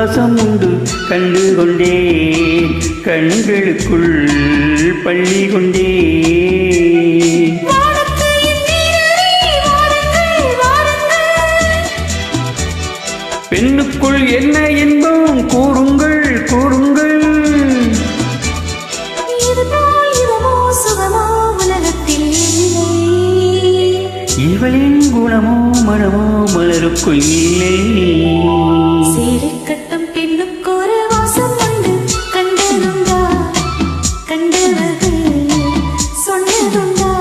வாசம் உண்டு கண்டு கொண்டேன் கண்களுக்குள் பள்ளி கொண்டேன். பெண்ணுக்குள் என்ன இன்பம் கூறுங்கள் கூறுங்கள். இவளின் குணமோ மனமோ மலருக்குள் இல்லை. சேரிக்கட்டும் பெண்ணுக்கு ஒரு வாசம் உண்டு கண்டதுண்டா கண்டவர்கள் சொன்னதுண்டா.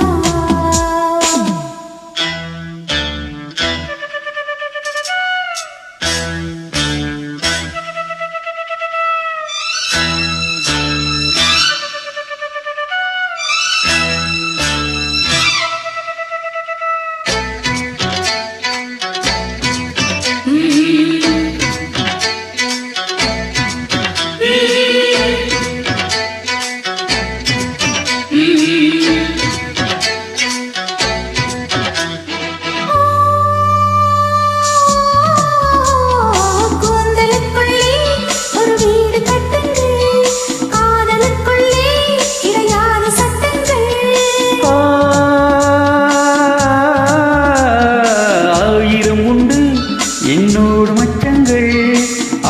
என்னோடு மச்சங்கள்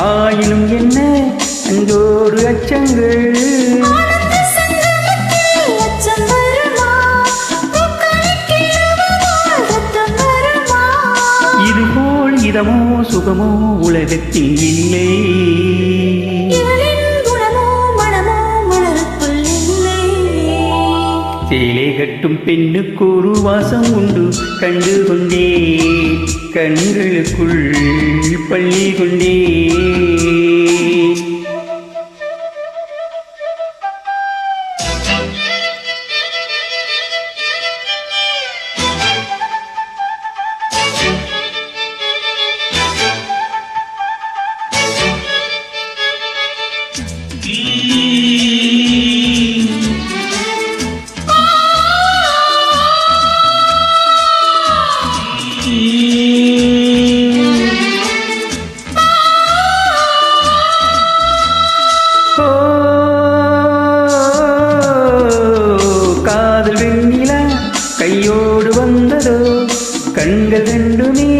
ஆயினும் என்ன அங்கோடு அச்சங்கள். இதுபோல் இதமோ சுகமோ உலகத்தில் இல்லை. சேலை கட்டும் பெண்ணுக்கு ஒரு வாசம் உண்டு கண்டு கொண்டேன் கண்களுக்குள் பள்ளி கொண்டேன். காதல் வெண்ணிலா கையோடு வந்ததோ கண்கள் ரெண்டுமே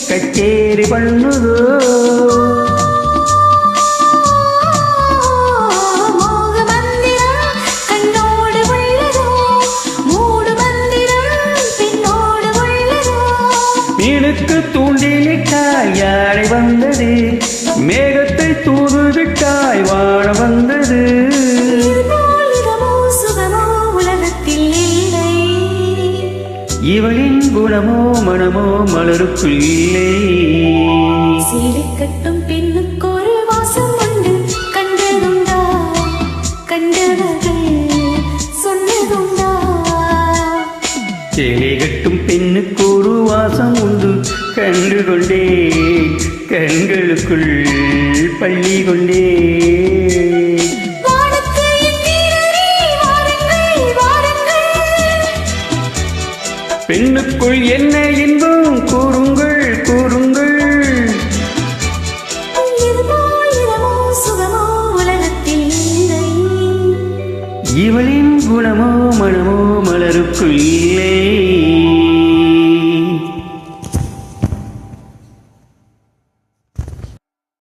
கச்சேரி பண்ணுதோ. மீனுக்கு தூண்டிலிட்டாய் யாரை வந்தது மேகத்தை தூதுவிட்டாய் வாழ வந்தது. இவளின் குணமோ மனமோ மலருக்குள் இல்லை. சேரிக்கட்டும் பெண்ணுக்கு ஒரு வாசம் உண்டு கண்டதுண்டா கண்டவர்கள் சொன்னதுண்டா. சேலை கட்டும் பெண்ணுக்கு ஒரு வாசம் உண்டு கண்டு கொண்டேன் கண்களுக்குள் பள்ளி கொண்டேன். பெண்ணுக்குள் என்ன இன்பம் கூறுங்கள் கூறுங்கள். இவளின் குணமோ மனமோ மலருக்குள்